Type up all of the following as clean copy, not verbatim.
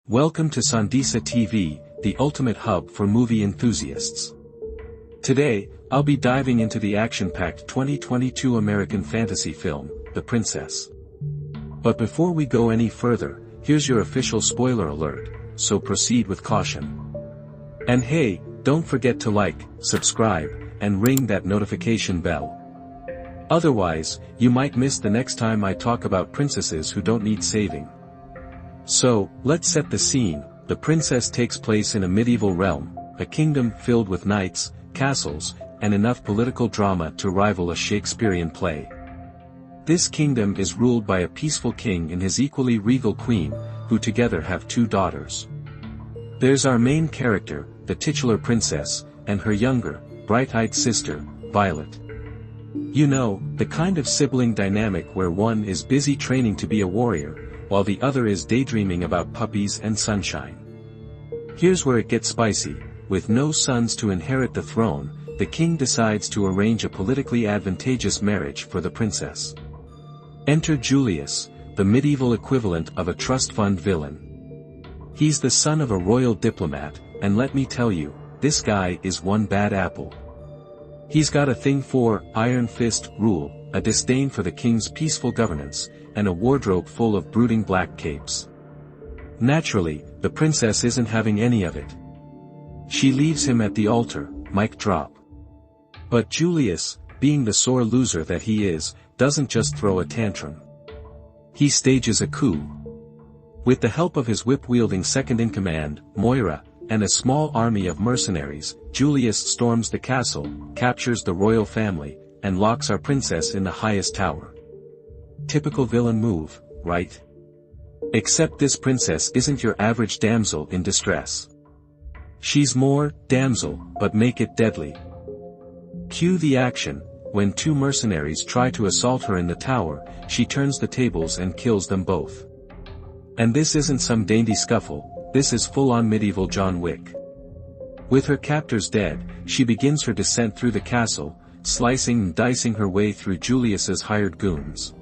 Welcome to Sandisa TV, the ultimate hub for movie enthusiasts. Today, I'll be diving into the action-packed 2022 American fantasy film, The Princess. But before we go any further, here's your official spoiler alert, so proceed with caution. And hey, don't forget to like, subscribe, and ring that notification bell. Otherwise, you might miss the next time I talk about princesses who don't need saving. So, let's set the scene. The Princess takes place in a medieval realm, a kingdom filled with knights, castles, and enough political drama to rival a Shakespearean play. This kingdom is ruled by a peaceful king and his equally regal queen, who together have two daughters. There's our main character, the titular princess, and her younger, bright-eyed sister, Violet. You know, the kind of sibling dynamic where one is busy training to be a warrior, while the other is daydreaming about puppies and sunshine. Here's where it gets spicy. With no sons to inherit the throne, the king decides to arrange a politically advantageous marriage for the princess. Enter Julius, the medieval equivalent of a trust fund villain. He's the son of a royal diplomat, and let me tell you, this guy is one bad apple. He's got a thing for iron fist rule, a disdain for the king's peaceful governance, and a wardrobe full of brooding black capes. Naturally, the princess isn't having any of it. She leaves him at the altar, mic drop. But Julius, being the sore loser that he is, doesn't just throw a tantrum. He stages a coup. With the help of his whip-wielding second-in-command, Moira, and a small army of mercenaries, Julius storms the castle, captures the royal family, and locks our princess in the highest tower. Typical villain move, right? Except this princess isn't your average damsel in distress. She's more, damsel, but make it deadly. Cue the action. When two mercenaries try to assault her in the tower, she turns the tables and kills them both. And this isn't some dainty scuffle, this is full-on medieval John Wick. With her captors dead, she begins her descent through the castle, slicing and dicing her way through Julius's hired goons.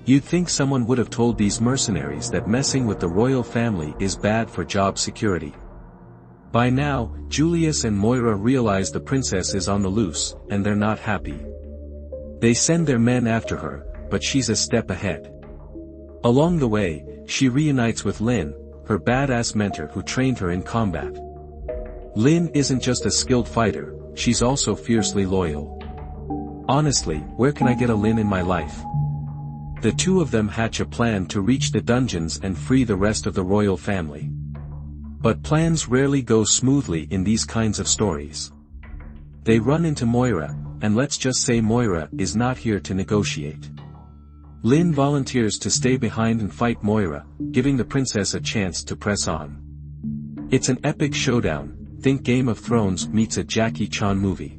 You'd think someone would have told these mercenaries that messing with the royal family is bad for job security. By now, Julius and Moira realize the princess is on the loose, and they're not happy. They send their men after her, but she's a step ahead. Along the way, she reunites with Lynn, her badass mentor who trained her in combat. Lynn isn't just a skilled fighter, she's also fiercely loyal. Honestly, where can I get a Lynn in my life? The two of them hatch a plan to reach the dungeons and free the rest of the royal family. But plans rarely go smoothly in these kinds of stories. They run into Moira, and let's just say Moira is not here to negotiate. Lynn volunteers to stay behind and fight Moira, giving the princess a chance to press on. It's an epic showdown, think Game of Thrones meets a Jackie Chan movie.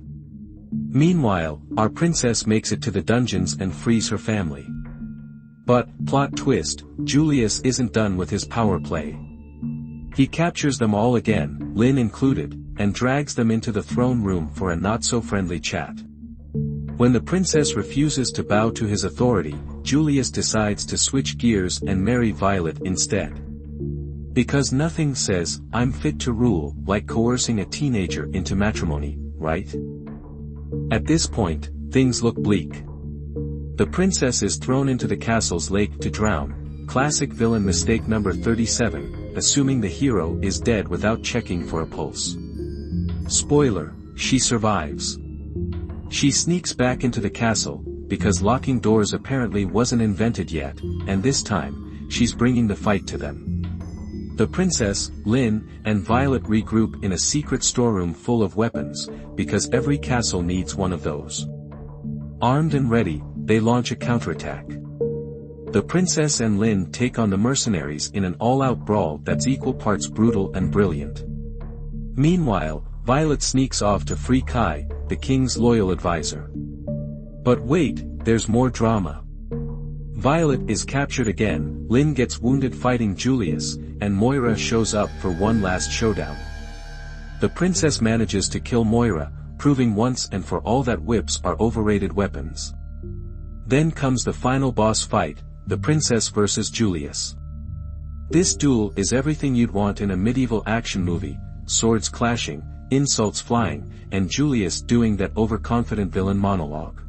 Meanwhile, our princess makes it to the dungeons and frees her family. But, plot twist, Julius isn't done with his power play. He captures them all again, Lynn included, and drags them into the throne room for a not-so-friendly chat. When the princess refuses to bow to his authority, Julius decides to switch gears and marry Violet instead. Because nothing says, "I'm fit to rule," like coercing a teenager into matrimony, right? At this point, things look bleak. The princess is thrown into the castle's lake to drown, classic villain mistake number 37, assuming the hero is dead without checking for a pulse. Spoiler, she survives. She sneaks back into the castle, because locking doors apparently wasn't invented yet, and this time, she's bringing the fight to them. The princess, Lynn, and Violet regroup in a secret storeroom full of weapons, because every castle needs one of those. Armed and ready, they launch a counterattack. The princess and Lynn take on the mercenaries in an all-out brawl that's equal parts brutal and brilliant. Meanwhile, Violet sneaks off to free Kai, the king's loyal advisor. But wait, there's more drama. Violet is captured again, Lynn gets wounded fighting Julius, and Moira shows up for one last showdown. The princess manages to kill Moira, proving once and for all that whips are overrated weapons. Then comes the final boss fight, the princess versus Julius. This duel is everything you'd want in a medieval action movie: swords clashing, insults flying, and Julius doing that overconfident villain monologue.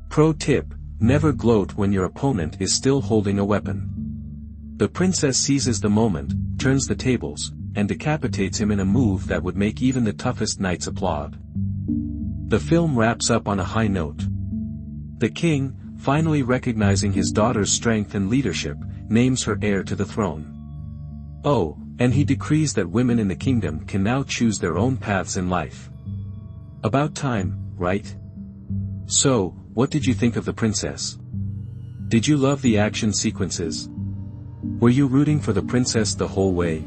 Pro tip: never gloat when your opponent is still holding a weapon. The princess seizes the moment, turns the tables, and decapitates him in a move that would make even the toughest knights applaud. The film wraps up on a high note. The king, finally recognizing his daughter's strength and leadership, names her heir to the throne. Oh, and he decrees that women in the kingdom can now choose their own paths in life. About time, right? So, what did you think of The Princess? Did you love the action sequences? Were you rooting for the princess the whole way?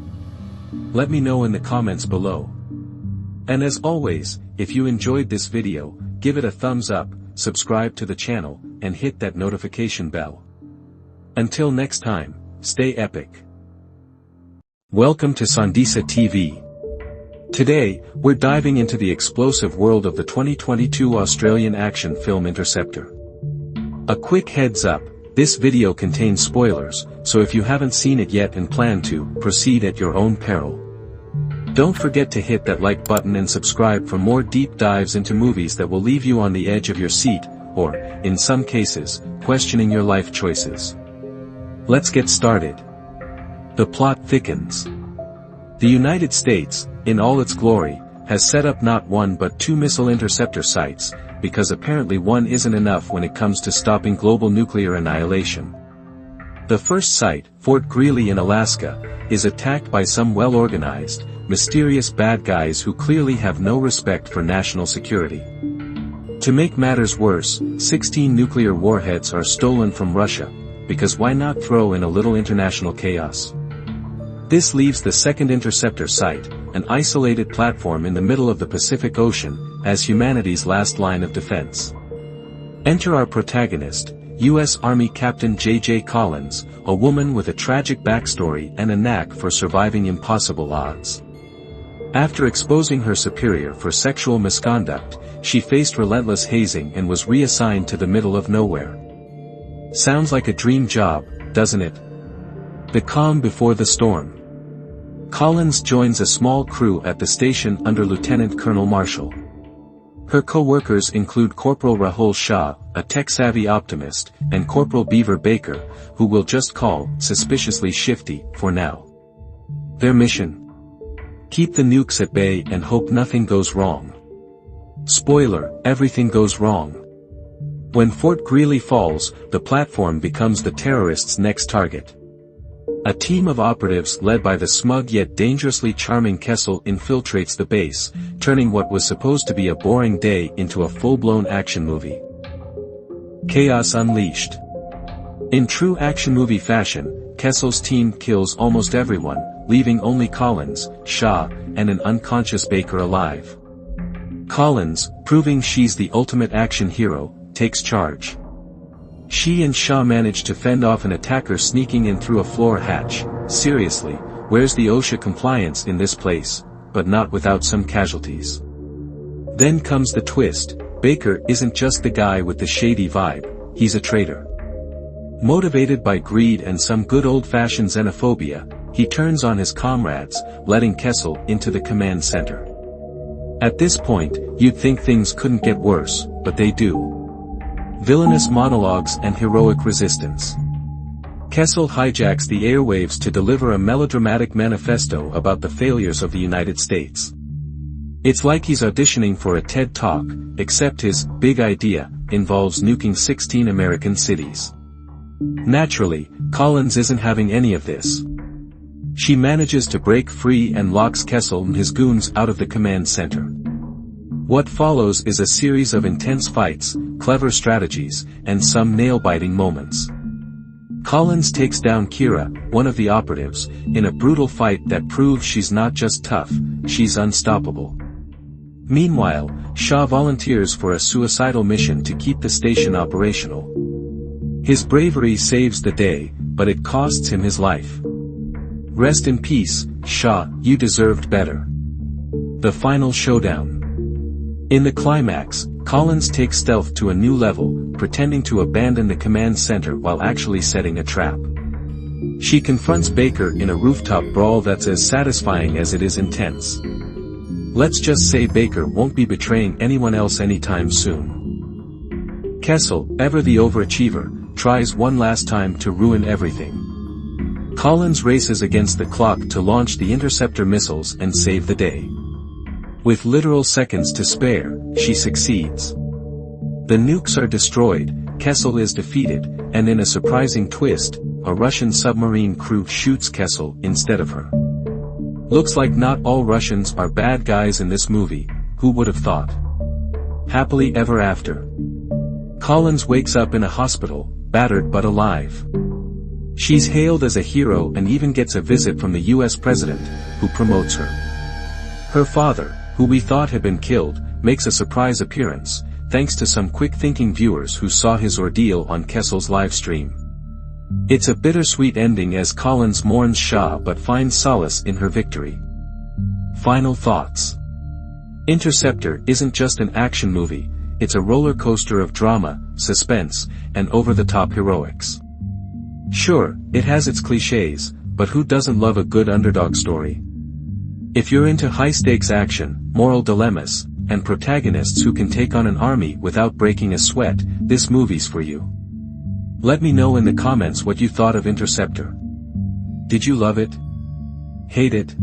Let me know in the comments below. And as always, if you enjoyed this video, give it a thumbs up, subscribe to the channel, and hit that notification bell. Until next time, stay epic. Welcome to Sandisa TV. Today, we're diving into the explosive world of the 2022 Australian action film Interceptor. A quick heads up, this video contains spoilers, so if you haven't seen it yet and plan to, proceed at your own peril. Don't forget to hit that like button and subscribe for more deep dives into movies that will leave you on the edge of your seat, or, in some cases, questioning your life choices. Let's get started. The plot thickens. The United States, in all its glory, has set up not one but two missile interceptor sites, because apparently one isn't enough when it comes to stopping global nuclear annihilation. The first site, Fort Greely in Alaska, is attacked by some well-organized, mysterious bad guys who clearly have no respect for national security. To make matters worse, 16 nuclear warheads are stolen from Russia, because why not throw in a little international chaos? This leaves the second interceptor site, an isolated platform in the middle of the Pacific Ocean, as humanity's last line of defense. Enter our protagonist, U.S. Army Captain J.J. Collins, a woman with a tragic backstory and a knack for surviving impossible odds. After exposing her superior for sexual misconduct, she faced relentless hazing and was reassigned to the middle of nowhere. Sounds like a dream job, doesn't it? The calm before the storm. Collins joins a small crew at the station under Lieutenant Colonel Marshall. Her co-workers include Corporal Rahul Shah, a tech-savvy optimist, and Corporal Beaver Baker, who we'll just call suspiciously shifty for now. Their mission? Keep the nukes at bay and hope nothing goes wrong. Spoiler, everything goes wrong. When Fort Greely falls, the platform becomes the terrorists' next target. A team of operatives led by the smug yet dangerously charming Kessel infiltrates the base, turning what was supposed to be a boring day into a full-blown action movie. Chaos unleashed. In true action movie fashion, Kessel's team kills almost everyone, leaving only Collins, Shah, and an unconscious Baker alive. Collins, proving she's the ultimate action hero, takes charge. She and Shah manage to fend off an attacker sneaking in through a floor hatch. Seriously, where's the OSHA compliance in this place? But not without some casualties. Then comes the twist. Baker isn't just the guy with the shady vibe, he's a traitor. Motivated by greed and some good old-fashioned xenophobia, he turns on his comrades, letting Kessel into the command center. At this point, you'd think things couldn't get worse, but they do. Villainous monologues and heroic resistance. Kessel hijacks the airwaves to deliver a melodramatic manifesto about the failures of the United States. It's like he's auditioning for a TED Talk, except his big idea involves nuking 16 American cities. Naturally, Collins isn't having any of this. She manages to break free and locks Kessel and his goons out of the command center. What follows is a series of intense fights, clever strategies, and some nail-biting moments. Collins takes down Kira, one of the operatives, in a brutal fight that proves she's not just tough, she's unstoppable. Meanwhile, Shah volunteers for a suicidal mission to keep the station operational. His bravery saves the day, but it costs him his life. Rest in peace, Shah, you deserved better. The final showdown. In the climax, Collins takes stealth to a new level, pretending to abandon the command center while actually setting a trap. She confronts Baker in a rooftop brawl that's as satisfying as it is intense. Let's just say Baker won't be betraying anyone else anytime soon. Kessel, ever the overachiever, tries one last time to ruin everything. Collins races against the clock to launch the interceptor missiles and save the day. With literal seconds to spare, she succeeds. The nukes are destroyed, Kessel is defeated, and in a surprising twist, a Russian submarine crew shoots Kessel instead of her. Looks like not all Russians are bad guys in this movie, who would have thought? Happily ever after. Collins wakes up in a hospital, battered but alive. She's hailed as a hero and even gets a visit from the US president, who promotes her. Her father, who we thought had been killed, makes a surprise appearance, thanks to some quick-thinking viewers who saw his ordeal on Kessel's live stream. It's a bittersweet ending as Collins mourns Shaw but finds solace in her victory. Final thoughts. Interceptor isn't just an action movie, it's a roller coaster of drama, suspense, and over-the-top heroics. Sure, it has its clichés, but who doesn't love a good underdog story? If you're into high-stakes action, moral dilemmas, and protagonists who can take on an army without breaking a sweat, this movie's for you. Let me know in the comments what you thought of Interceptor. Did you love it? Hate it?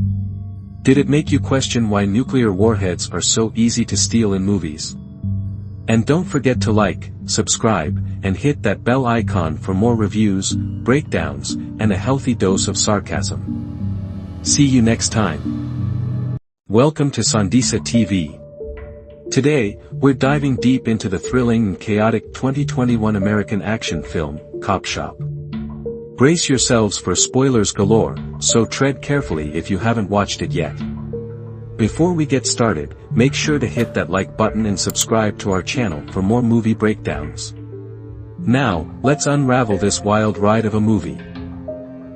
Did it make you question why nuclear warheads are so easy to steal in movies? And don't forget to like, subscribe, and hit that bell icon for more reviews, breakdowns, and a healthy dose of sarcasm. See you next time. Welcome to Sandisa TV. Today, we're diving deep into the thrilling and chaotic 2021 American action film, Cop Shop. Brace yourselves for spoilers galore, so tread carefully if you haven't watched it yet. Before we get started, make sure to hit that like button and subscribe to our channel for more movie breakdowns. Now, let's unravel this wild ride of a movie.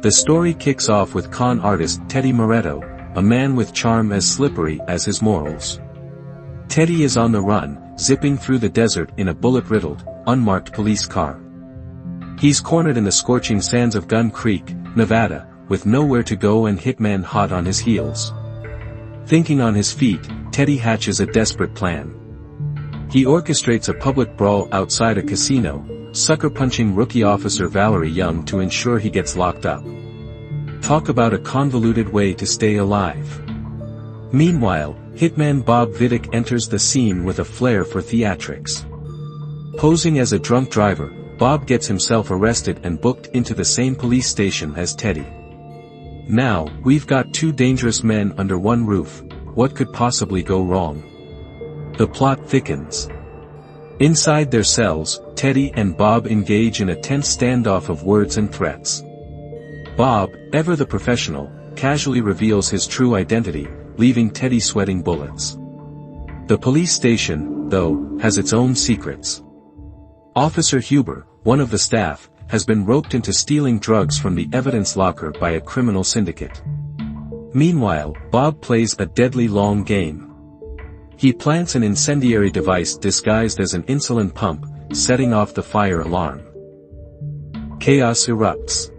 The story kicks off with con artist Teddy Moretto, a man with charm as slippery as his morals. Teddy is on the run, zipping through the desert in a bullet-riddled, unmarked police car. He's cornered in the scorching sands of Gun Creek, Nevada, with nowhere to go and hitman hot on his heels. Thinking on his feet, Teddy hatches a desperate plan. He orchestrates a public brawl outside a casino, sucker-punching rookie officer Valerie Young to ensure he gets locked up. Talk about a convoluted way to stay alive. Meanwhile, hitman Bob Vidic enters the scene with a flair for theatrics. Posing as a drunk driver, Bob gets himself arrested and booked into the same police station as Teddy. Now, we've got two dangerous men under one roof. What could possibly go wrong? The plot thickens. Inside their cells, Teddy and Bob engage in a tense standoff of words and threats. Bob, ever the professional, casually reveals his true identity, leaving Teddy sweating bullets. The police station, though, has its own secrets. Officer Huber, one of the staff, has been roped into stealing drugs from the evidence locker by a criminal syndicate. Meanwhile, Bob plays a deadly long game. He plants an incendiary device disguised as an insulin pump, setting off the fire alarm. Chaos erupts.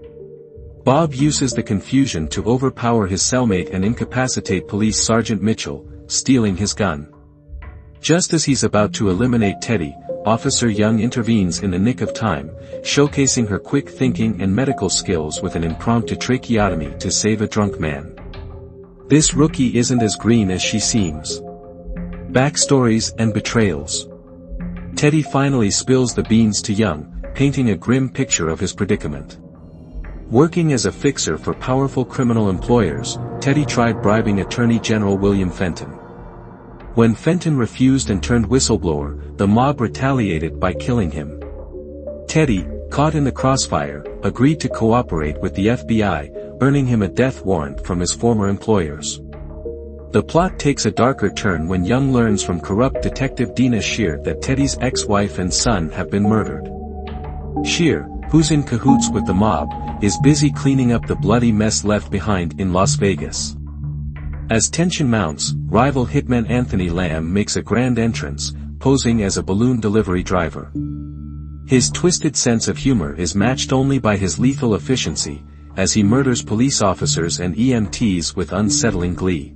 Bob uses the confusion to overpower his cellmate and incapacitate Police Sergeant Mitchell, stealing his gun. Just as he's about to eliminate Teddy, Officer Young intervenes in the nick of time, showcasing her quick thinking and medical skills with an impromptu tracheotomy to save a drunk man. This rookie isn't as green as she seems. Backstories and betrayals. Teddy finally spills the beans to Young, painting a grim picture of his predicament. Working as a fixer for powerful criminal employers, Teddy tried bribing Attorney General William Fenton. When Fenton refused and turned whistleblower, the mob retaliated by killing him. Teddy, caught in the crossfire, agreed to cooperate with the FBI, earning him a death warrant from his former employers. The plot takes a darker turn when Young learns from corrupt Detective Dina Shear that Teddy's ex-wife and son have been murdered. Shear, who's in cahoots with the mob, is busy cleaning up the bloody mess left behind in Las Vegas. As tension mounts, rival hitman Anthony Lamb makes a grand entrance, posing as a balloon delivery driver. His twisted sense of humor is matched only by his lethal efficiency, as he murders police officers and EMTs with unsettling glee.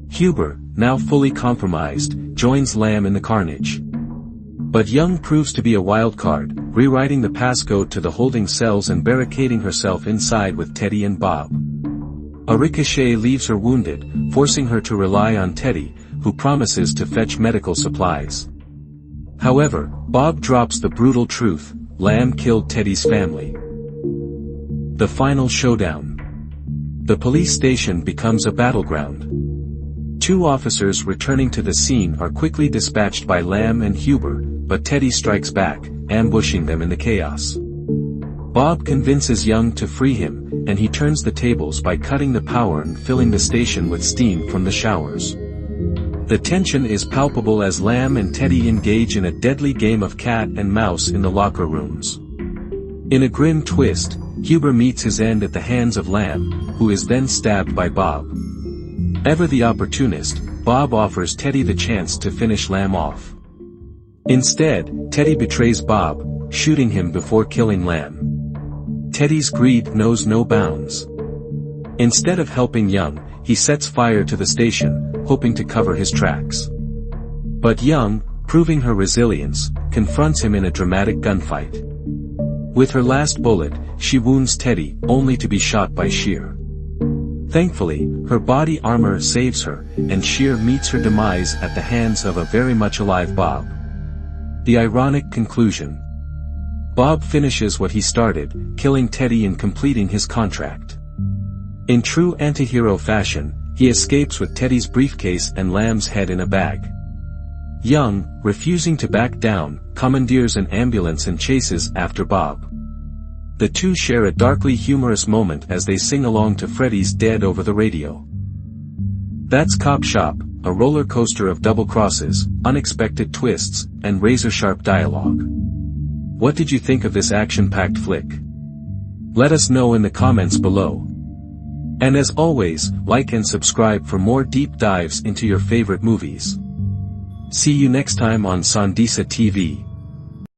Huber, now fully compromised, joins Lamb in the carnage. But Young proves to be a wild card, rewriting the passcode to the holding cells and barricading herself inside with Teddy and Bob. A ricochet leaves her wounded, forcing her to rely on Teddy, who promises to fetch medical supplies. However, Bob drops the brutal truth: Lamb killed Teddy's family. The final showdown. The police station becomes a battleground. Two officers returning to the scene are quickly dispatched by Lamb and Huber, but Teddy strikes back, ambushing them in the chaos. Bob convinces Young to free him, and he turns the tables by cutting the power and filling the station with steam from the showers. The tension is palpable as Lamb and Teddy engage in a deadly game of cat and mouse in the locker rooms. In a grim twist, Huber meets his end at the hands of Lamb, who is then stabbed by Bob. Ever the opportunist, Bob offers Teddy the chance to finish Lamb off. Instead, Teddy betrays Bob, shooting him before killing Lamb. Teddy's greed knows no bounds. Instead of helping Young, he sets fire to the station, hoping to cover his tracks. But Young, proving her resilience, confronts him in a dramatic gunfight. With her last bullet, she wounds Teddy, only to be shot by Shear. Thankfully, her body armor saves her, and Shear meets her demise at the hands of a very much alive Bob. The ironic conclusion. Bob finishes what he started, killing Teddy and completing his contract. In true anti-hero fashion, he escapes with Teddy's briefcase and Lamb's head in a bag. Young, refusing to back down, commandeers an ambulance and chases after Bob. The two share a darkly humorous moment as they sing along to Freddy's Dead over the radio. That's Cop Shop, a roller coaster of double crosses, unexpected twists, and razor-sharp dialogue. What did you think of this action-packed flick? Let us know in the comments below. And as always, like and subscribe for more deep dives into your favorite movies. See you next time on Sondisa TV.